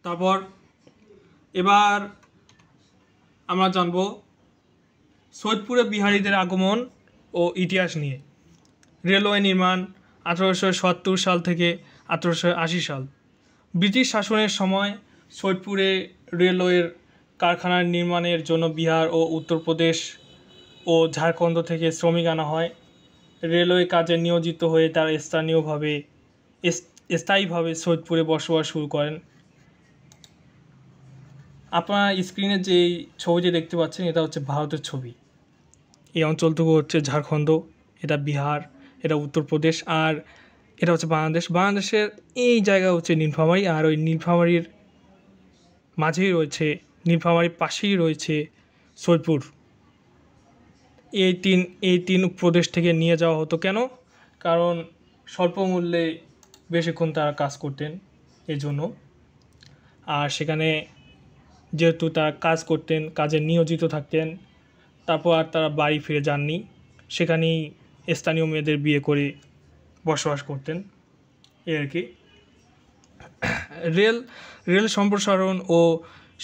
তারপর এবার আমরা জানব সৈয়দপুরে বিহারীদের আগমন ও ইতিহাস নিয়ে। রেলওয়ে নির্মাণ 1870 সাল থেকে 1880 সাল। ব্রিটিশ শাসনের সময় সৈয়দপুরে রেলওয়ের কারখানা নির্মাণের জন্য বিহার ও উত্তরপ্রদেশ ও ঝাড়খণ্ড থেকে শ্রমিক আনা হয়। রেলওয়ে কাজে নিয়োজিত হয়ে তারা স্থায়ীভাবে সৈয়দপুরে বসবাস শুরু করেন। আপনারা স্ক্রিনে যে ছবিটি দেখতে পাচ্ছেন এটা হচ্ছে ভারতের ছবি। এই অঞ্চলটুকু হচ্ছে ঝাড়খণ্ড, এটা বিহার, এটা উত্তরপ্রদেশ, আর এটা হচ্ছে বাংলাদেশ। বাংলাদেশের এই জায়গা হচ্ছে নীলফামারী, আর ওই নীলফামারীর মাঝেই রয়েছে, নীলফামারীর পাশেই রয়েছে সৈয়দপুর। এই তিন প্রদেশ থেকে নিয়ে যাওয়া হতো কেন? কারণ স্বল্প মূল্যে বেশিক্ষণ তারা কাজ করতেন এই জন্য। আর সেখানে যেহেতু তারা কাজ করতেন, কাজে নিয়োজিত থাকতেন, তারপর আর তারা বাড়ি ফিরে যাননি, সেখানেই স্থানীয় মেয়েদের বিয়ে করে বসবাস করতেন, এই আর কি। রেল সম্প্রসারণ ও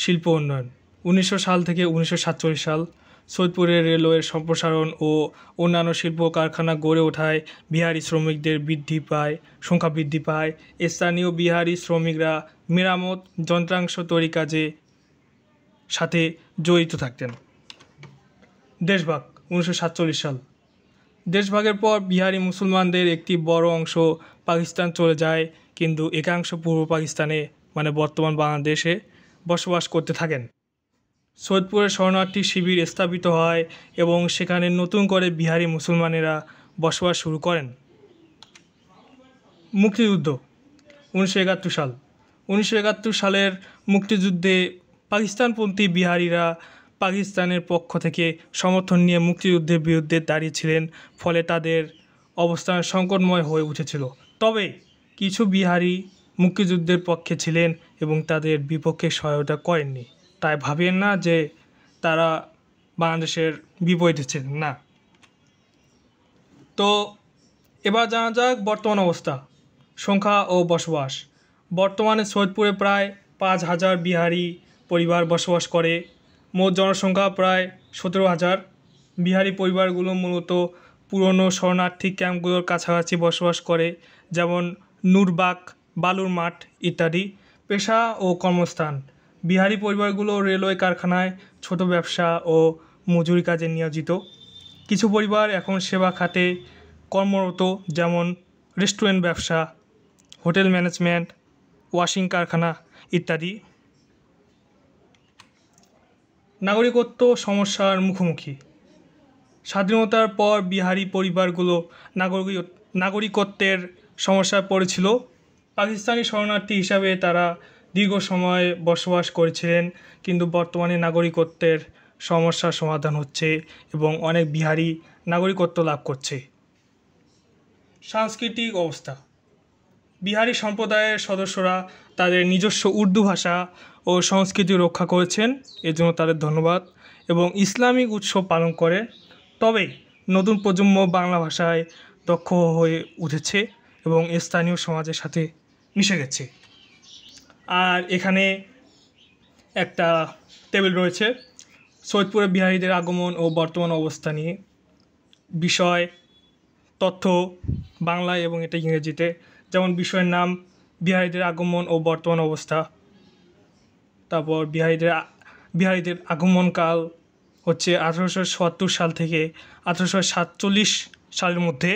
শিল্প উন্নয়ন 1900 সাল থেকে 1947 সাল সৈয়দপুরে রেলওয়ের সম্প্রসারণ ও অন্যান্য শিল্প কারখানা গড়ে ওঠায় বিহারি শ্রমিকদের সংখ্যা বৃদ্ধি পায়। স্থানীয় বিহারি শ্রমিকরা মেরামত, যন্ত্রাংশ তৈরি কাজে সাথে জড়িত থাকতেন। দেশভাগ 1947 সাল। দেশভাগের পর বিহারি মুসলমানদের একটি বড় অংশ পাকিস্তান চলে যায়, কিন্তু একাংশ পূর্ব পাকিস্তানে মানে বর্তমান বাংলাদেশে বসবাস করতে থাকেন। সৈয়দপুরে শরণার্থী শিবির স্থাপিত হয় এবং সেখানে নতুন করে বিহারি মুসলমানেরা বসবাস শুরু করেন। মুক্তিযুদ্ধ 1971 সাল। 1971 সালের মুক্তিযুদ্ধে পাকিস্তানপন্থী বিহারিরা পাকিস্তানের পক্ষ থেকে সমর্থন নিয়ে মুক্তিযুদ্ধের বিরুদ্ধে দাঁড়িয়েছিলেন, ফলে তাদের অবস্থান সংকটময় হয়ে উঠেছিল। তবে কিছু বিহারি মুক্তিযুদ্ধের পক্ষে ছিলেন এবং তাদের বিপক্ষে সহায়তা করেননি। তাই ভাবেন না যে তারা বাংলাদেশের বিপরীতে ছিলেন, না। তো এবার জানা যাক বর্তমান অবস্থা, সংখ্যা ও বসবাস। বর্তমানে সৈয়দপুরে প্রায় 5000 বিহারি পরিবার বসবাস করে। মোট জনসংখ্যা প্রায় 17,000। বিহারি পরিবারগুলো মূলত পুরনো শরণার্থী ক্যাম্পগুলোর কাছাকাছি বসবাস করে, যেমন নূরবাগ, বালুর মাঠ ইত্যাদি। পেশা ও কর্মস্থান: বিহারি পরিবারগুলো রেলওয়ে কারখানায়, ছোট ব্যবসা ও মজুরি কাজে নিয়োজিত। কিছু পরিবার এখন সেবা খাতে কর্মরত, যেমন রেস্টুরেন্ট ব্যবসা, হোটেল ম্যানেজমেন্ট, ওয়াশিং কারখানা ইত্যাদি। নাগরিকত্ব সমস্যার মুখোমুখি: স্বাধীনতার পর বিহারি পরিবারগুলো নাগরিকত্বের সমস্যায় পড়েছিল। পাকিস্তানি শরণার্থী হিসাবে তারা দীর্ঘ সময় বসবাস করেছিলেন, কিন্তু বর্তমানে নাগরিকত্বের সমস্যার সমাধান হচ্ছে এবং অনেক বিহারি নাগরিকত্ব লাভ করছে। সাংস্কৃতিক অবস্থা: বিহারি সম্প্রদায়ের সদস্যরা তাদের নিজস্ব উর্দু ভাষা ও সংস্কৃতি রক্ষা করেছেন, এজন্য তাদের ধন্যবাদ, এবং ইসলামিক উৎসব পালন করে। তবে নতুন প্রজন্ম বাংলা ভাষায় দক্ষ হয়ে উঠেছে এবং স্থানীয় সমাজের সাথে মিশে গেছে। আর এখানে একটা টেবিল রয়েছে সৈয়দপুরে বিহারিদের আগমন ও বর্তমান অবস্থা নিয়ে, বিষয়, তথ্য বাংলায় এবং এটা ইংরেজিতে। যেমন বিষয়ের নাম বিহারিদের আগমন ও বর্তমান অবস্থা, তারপর বিহারিদের আগমনকাল হচ্ছে 1870 সাল থেকে 1847 সালের মধ্যে।